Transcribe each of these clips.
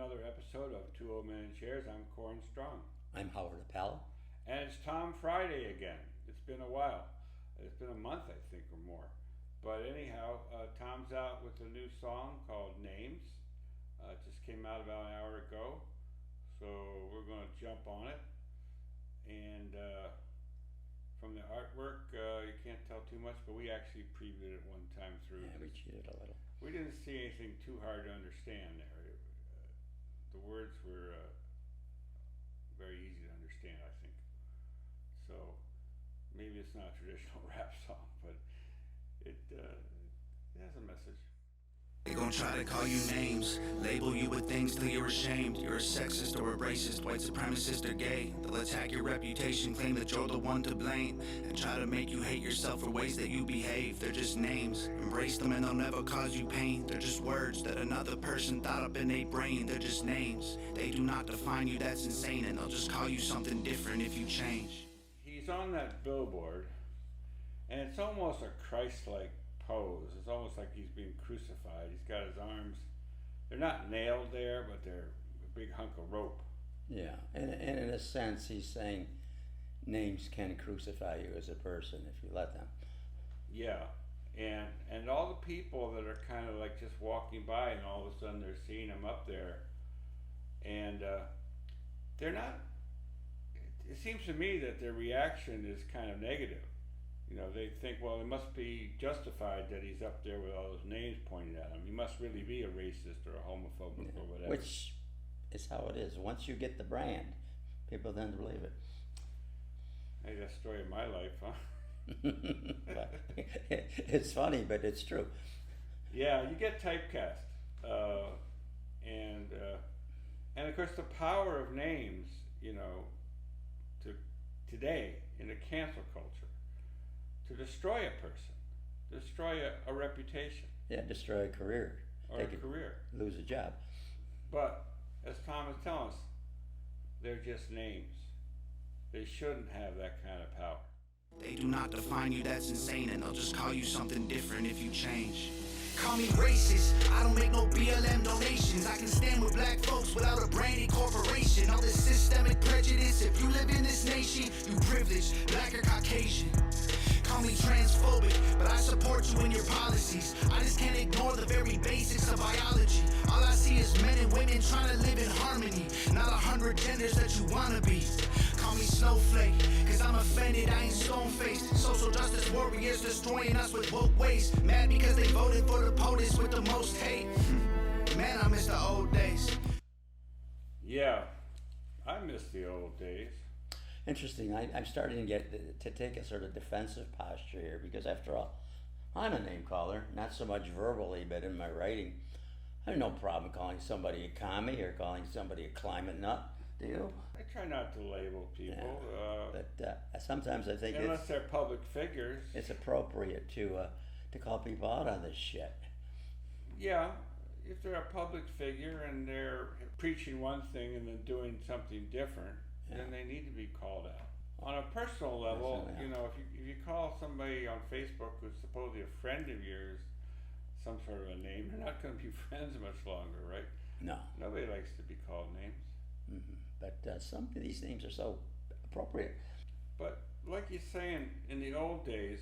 another episode of Two Old Men in Chairs. I'm Corrin Strong. I'm Howard Appel. And it's Tom Friday again. It's been a while. It's been a month, I think, or more. But anyhow, Tom's out with a new song called Names. It just came out about an hour ago. So we're going to jump on it. And from the artwork, you can't tell too much, but we actually previewed it one time through. Yeah, we cheated a little. We didn't see anything too hard to understand there. The words were very easy to understand, I think. So maybe it's not a traditional rap song, but it has a message. They gon' try to call you names, label you with things till you're ashamed. You're a sexist or a racist, white supremacist or gay. They'll attack your reputation, claim that you're the one to blame, and try to make you hate yourself for ways that you behave. They're just names, embrace them and they'll never cause you pain. They're just words that another person thought up in their brain. They're just names, they do not define you, that's insane. And they'll just call you something different if you change. He's on that billboard, and it's almost a Christ-like pose. It's almost like he's being crucified. He's got his arms, they're not nailed there, but they're a big hunk of rope. Yeah, and in a sense, he's saying names can crucify you as a person if you let them. Yeah, and all the people that are kind of like just walking by, and all of a sudden they're seeing him up there, and they're not. It seems to me that their reaction is kind of negative. You know, they think, well, it must be justified that he's up there with all those names pointed at him. He must really be a racist or a homophobic or whatever. Which is how it is. Once you get the brand, people tend to believe it. Hey, that's the story of my life, huh? It's funny, but it's true. Yeah, you get typecast. And of course, the power of names, you know, to today in a cancel culture, to destroy a person, destroy a reputation. Yeah, destroy a career. Or a career. Lose a job. But, as Tom is telling us, they're just names. They shouldn't have that kind of power. They do not define you, that's insane. And they'll just call you something different if you change. Call me racist, I don't make no BLM donations. I can stand with black folks without a branded corporation. All this systemic prejudice, if you live in this nation, you privileged, black or Caucasian. Call me transphobic, but I support you in your policies. I just can't ignore the very basics of biology. All I see is men and women trying to live in harmony, not 100 genders that you wanna be. Call me snowflake, cause I'm offended, I ain't stone-faced. Social justice warriors destroying us with woke ways. Mad because they voted for the POTUS with the most hate. Man, I miss the old days. Yeah, I miss the old days. Interesting. I'm starting to get to take a sort of defensive posture here because, after all, I'm a name caller, not so much verbally, but in my writing. I have no problem calling somebody a commie or calling somebody a climate nut. Do you? I try not to label people. Yeah. But sometimes I think unless they're public figures. It's appropriate to call people out on this shit. Yeah, if they're a public figure and they're preaching one thing and then doing something different, then they need to be called out. On a personal level, you know, if you call somebody on Facebook who's supposedly a friend of yours some sort of a name, you're not going to be friends much longer, right? No. Nobody likes to be called names. Mm-hmm. But some of these names are so appropriate. But like you're saying, in the old days,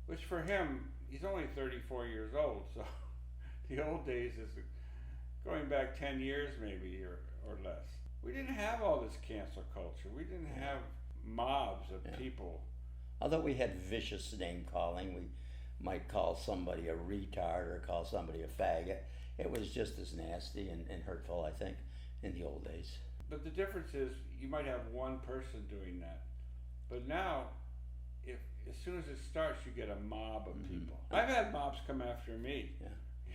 which for him, he's only 34 years old, so the old days is going back 10 years maybe or less. We didn't have all this cancel culture. We didn't have mobs of people. Although we had vicious name calling, we might call somebody a retard or call somebody a faggot. It was just as nasty and hurtful, I think, in the old days. But the difference is you might have one person doing that. But now, as soon as it starts, you get a mob of people. I've had mobs come after me,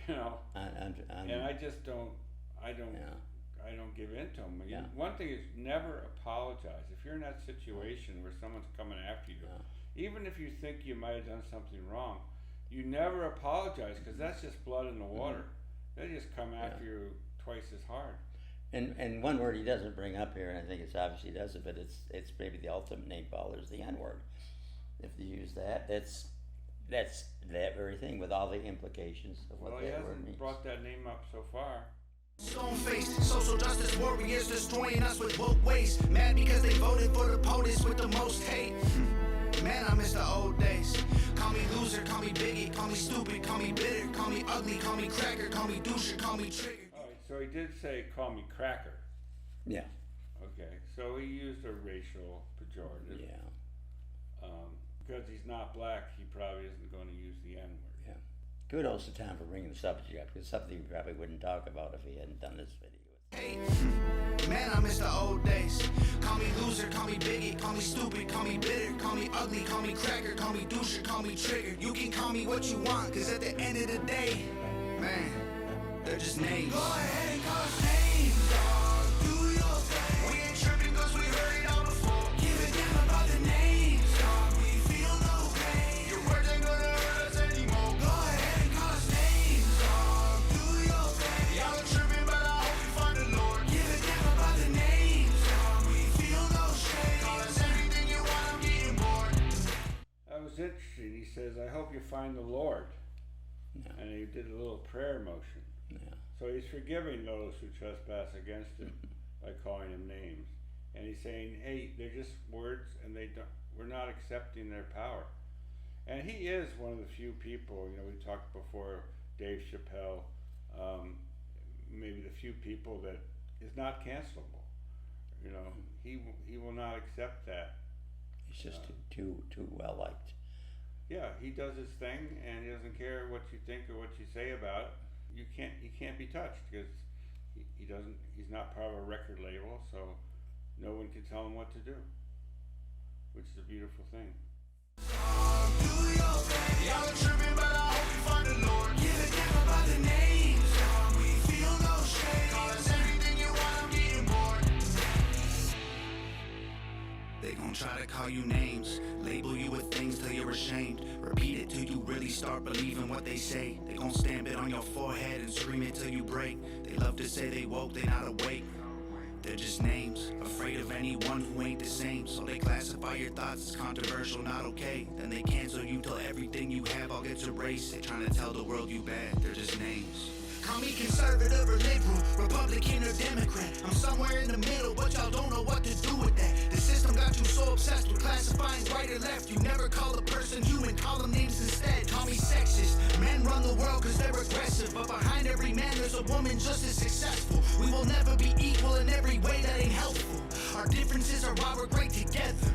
you know, and I just don't give in to them. One thing is never apologize. If you're in that situation where someone's coming after you, even if you think you might have done something wrong, you never apologize because that's just blood in the water. They just come after you twice as hard. And one word he doesn't bring up here, and I think it's obvious he does it, but it's maybe the ultimate name caller is the N-word. If you use that, that's that very thing with all the implications of what that word means. Well, he hasn't brought that name up so far. Stone-faced social justice warriors destroying us with woke ways. Mad because they voted for the POTUS with the most hate. Man, I miss the old days. Call me loser, call me bigot, call me stupid, call me bitter, call me ugly, call me cracker, call me doucher, call me trigger. Alright, so he did say, call me cracker. Yeah. Okay, so he used a racial pejorative. Yeah. Because he's not black, he probably isn't going to use the N-word. Yeah. Kudos to Tom for bringing the subject up, because something we probably wouldn't talk about if he hadn't done this video. Hey, man, I miss the old days. Call me loser, call me bigot, call me stupid, call me bitter, call me ugly, call me cracker, call me doucher, call me trigger. You can call me what you want, cause at the end of the day, man, they're just names. Go ahead and call us names, dog. Do your thing. We ain't tripping cause we heard it all before. Give a damn about the names, dog. We feel no pain. Your words ain't gonna hurt us anymore. Go ahead and call us names, dog. Do your thing. Y'all are tripping, but I hope you find the Lord. Give a damn about the names, dog. We feel no shame. Call us anything you want, I'm getting bored. That was interesting. He says, I hope you find the Lord. Yeah. And he did a little prayer motion. Yeah. So he's forgiving those who trespass against him by calling them names. And he's saying, hey, they're just words and we're not accepting their power. And he is one of the few people, we talked before, Dave Chappelle, maybe the few people that is not cancelable. He will not accept that. He's just too well liked. Yeah, he does his thing and he doesn't care what you think or what you say about it. He can't be touched because he's not part of a record label, so no one can tell him what to do, which is a beautiful thing. Do your thing. Y'all are tripping, but I hope you find the Lord. Give a damn about the names, dog. We feel no shame. Call us anything you want, I'm getting bored. They gon' try to call you names, label you with things till you're ashamed. Repeat it till you really start believing what they say. They gon' stamp it on your forehead and scream it till you break. They love to say they woke, they not awake. They're just names, afraid of anyone who ain't the same. So they classify your thoughts as controversial, not okay. Then they cancel you till everything you have all gets erased. They trying to tell the world you bad, they're just names. Call me conservative or liberal, Republican or Democrat. I'm somewhere in the middle, but y'all don't know what to do with that. The system got you so obsessed with classifying right or left. You never call a person human, call them names instead. Call me sexist. Men run the world cause they're aggressive, but behind every man there's a woman just as successful. We will never be equal in every way that ain't helpful. Our differences are why we're great together.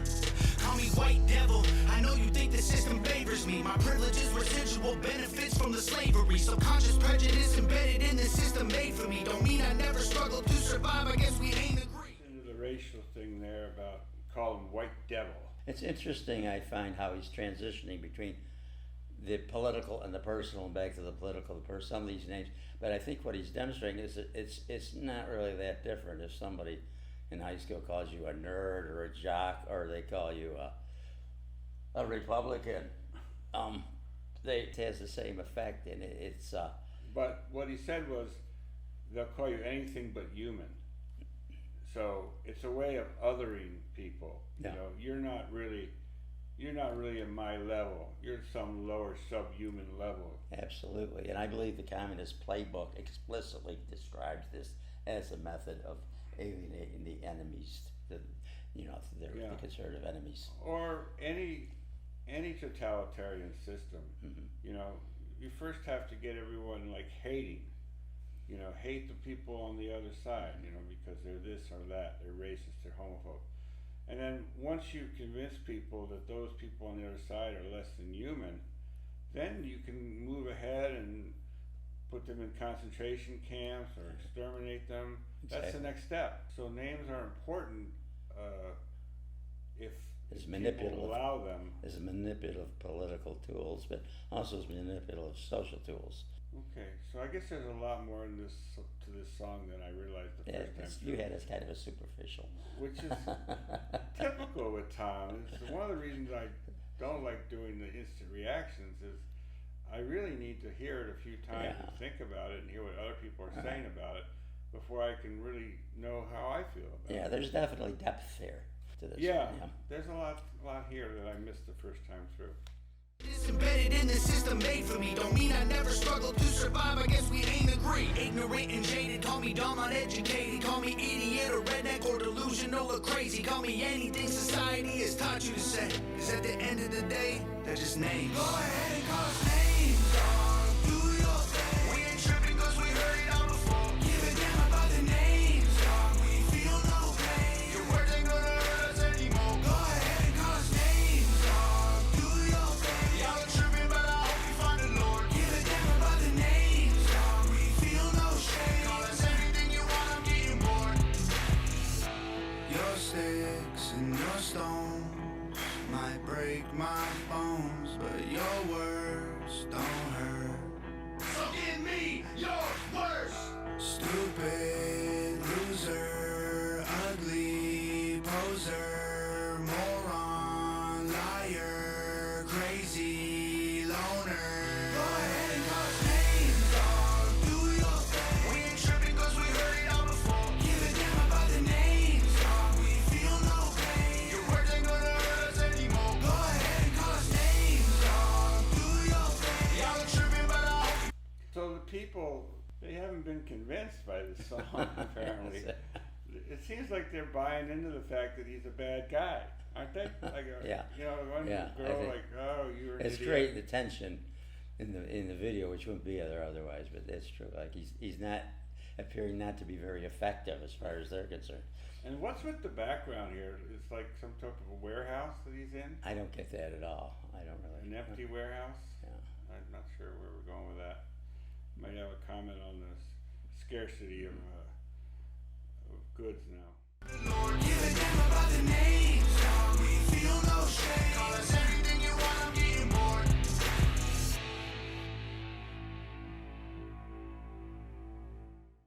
Call me white devil. I know you think the system favors me. My privileges, residual benefits from the slavery. Subconscious prejudice embedded in the system made for me. Don't mean I never struggled to survive. I guess we ain't agree. Into the racial thing there about call him white devil. It's interesting, I find, how he's transitioning between the political and the personal and back to the political, some of these names. But I think what he's demonstrating is that it's not really that different if somebody in high school calls you a nerd or a jock, or they call you a Republican. It has the same effect, and it's. But what he said was, they'll call you anything but human. So it's a way of othering people. Yeah. You're not really at my level. You're at some lower subhuman level. Absolutely, and I believe the Communist Playbook explicitly describes this as a method of alienating the enemies, the conservative enemies. Or any totalitarian system. Mm-hmm. You first have to get everyone hating. Hate the people on the other side, because they're this or that, they're racist, they're homophobe. And then once you convince people that those people on the other side are less than human, then you can move ahead and put them in concentration camps or exterminate them. That's the next step. So names are important if people allow them. As manipulative political tools, but also as manipulative social tools. Okay, so I guess there's a lot more to this song than I realized the first time. You had as kind of a superficial. Which is typical with Tom. It's one of the reasons I don't like doing the instant reactions is I really need to hear it a few times and think about it and hear what other people are saying about it before I can really know how I feel about it. Yeah, there's definitely depth there to this. Yeah, there's a lot here that I missed the first time through. It's embedded in the system made for me. Don't mean I never struggled to survive. I guess we ain't agree. Ignorant and jaded, call me dumb, uneducated. Call me idiot or redneck or delusional or crazy. Call me anything society has taught you to say. Cause at the end of the day, they're just names. Go ahead and call us names, dog. Do your thing. We ain't tripping cause we heard it all before. Give a damn about the names, dog. We feel no pain. Your words ain't gonna hurt us anymore. Go ahead and call us names, dog. Do your thing. Y'all are tripping, but I hope you find the Lord. Give a damn about the names, dog. We feel no shame. Call us anything you want, I'm getting bored. Your sticks and your stones might break my bones, but your words don't hurt. So give me your worst. Stupid loser, ugly poser, moron, liar, crazy loner. Go ahead and call us names, dog. Do your thing. We ain't tripping cause we heard it all before. Give a damn about the names, dog. We feel no pain. Your words ain't gonna hurt us anymore. Go ahead and call us names, dog. Do your thing. Y'all are tripping, but I hope. So the people, they haven't been convinced by this song, apparently. It seems like they're buying into the fact that he's a bad guy, aren't they? Like, Yeah. You know, one Yeah, I girl think like, oh, you're an It's idiot. great the tension in the video, which wouldn't be there otherwise. But that's true. Like he's not appearing not to be very effective as far as they're concerned. And what's with the background here? It's like some type of a warehouse that he's in? I don't get that at all. I don't really. An empty warehouse? Yeah. I'm not sure where we're going with that. Might have a comment on the scarcity of goods now. Lord, give a damn about the names, dog. We feel no shame. Call us anything you want, I'm getting bored.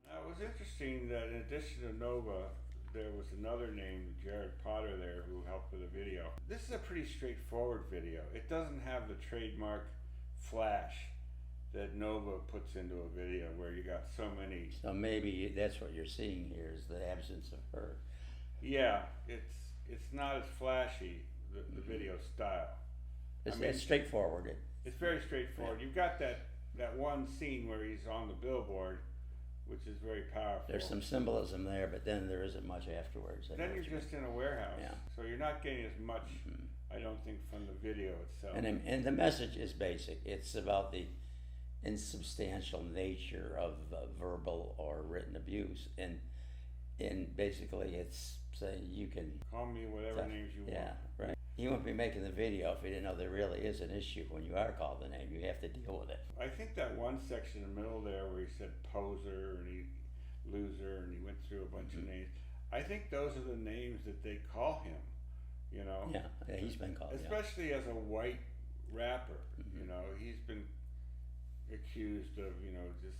Now, it was interesting that in addition to Nova, there was another named Jared Potter there who helped with the video. This is a pretty straightforward video. It doesn't have the trademark flash that Nova puts into a video where you got so many. So maybe that's what you're seeing here is the absence of her. Yeah, it's not as flashy, the video style. It's straightforward. It's very straightforward. You've got that one scene where he's on the billboard, which is very powerful. There's some symbolism there, but then there isn't much afterwards. Then you're just in a warehouse, Yeah. so you're not getting as much, I don't think, from the video itself. And the message is basic. It's about the insubstantial nature of verbal or written abuse, and basically it's saying you can Call me whatever names you yeah, want. right. He wouldn't be making the video if he didn't know there really is an issue. When you are called the name, you have to deal with it. I think that one section in the middle there where he said poser and he loser and he went through a bunch of names. I think those are the names that they call him, you know? Yeah, he's been called. Especially as a white rapper, you know, he's been accused of, you know, just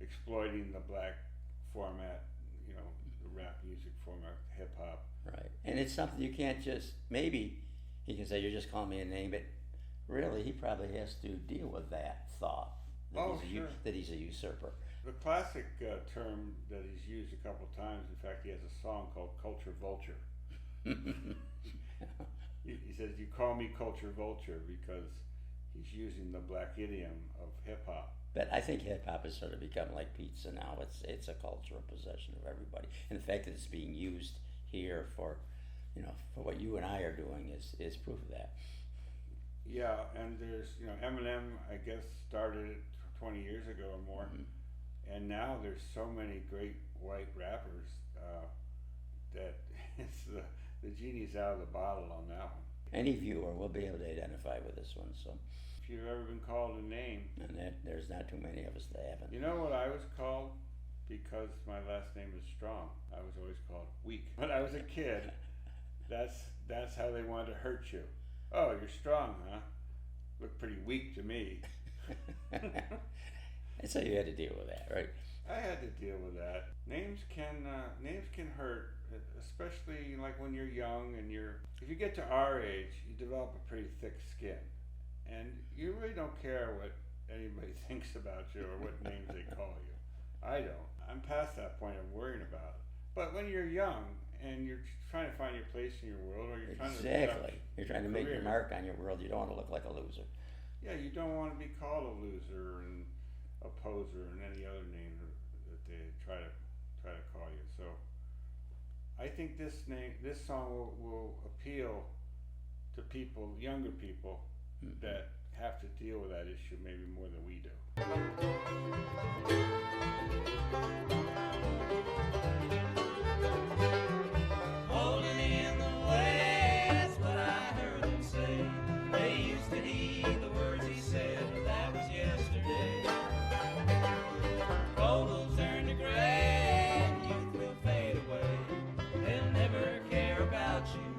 exploiting the black format, you know, the rap music format, hip hop. Right, and it's something you can't just, maybe he can say, you're just calling me a name, but really he probably has to deal with that thought, that he's a usurper. The classic term that he's used a couple times, in fact he has a song called Culture Vulture. He says, you call me Culture Vulture because he's using the black idiom of hip hop. But I think hip hop has sort of become like pizza now. It's a cultural possession of everybody, and the fact that it's being used here for, you know, for what you and I are doing is proof of that. Yeah, and there's, you know, Eminem, I guess, started it 20 years ago or more, and now there's so many great white rappers that it's the genie's out of the bottle on that one. Any viewer will be able to identify with this one. So, if you've ever been called a name, and there's not too many of us that haven't. You know what I was called? Because my last name is Strong. I was always called weak. When I was a kid, that's how they wanted to hurt you. Oh, you're strong, huh? Look pretty weak to me. And so you had to deal with that, right? I had to deal with that. Names can hurt, especially like when you're young and if you get to our age, you develop a pretty thick skin, and you really don't care what anybody thinks about you or what names they call you. I don't. I'm past that point of worrying about it. But when you're young and you're trying to find your place in your world, or you're trying to Exactly. You're trying to make your career. mark on your world. You don't want to look like a loser. Yeah, you don't want to be called a loser and a poser and any other name that they try to call you. So I think this song will appeal to people, younger people, that have to deal with that issue maybe more than we do. Holding in the way, that's what I heard him say. They used to heed the words he said, but that was yesterday. Gold will turn to gray, and youth will fade away. They'll never care about you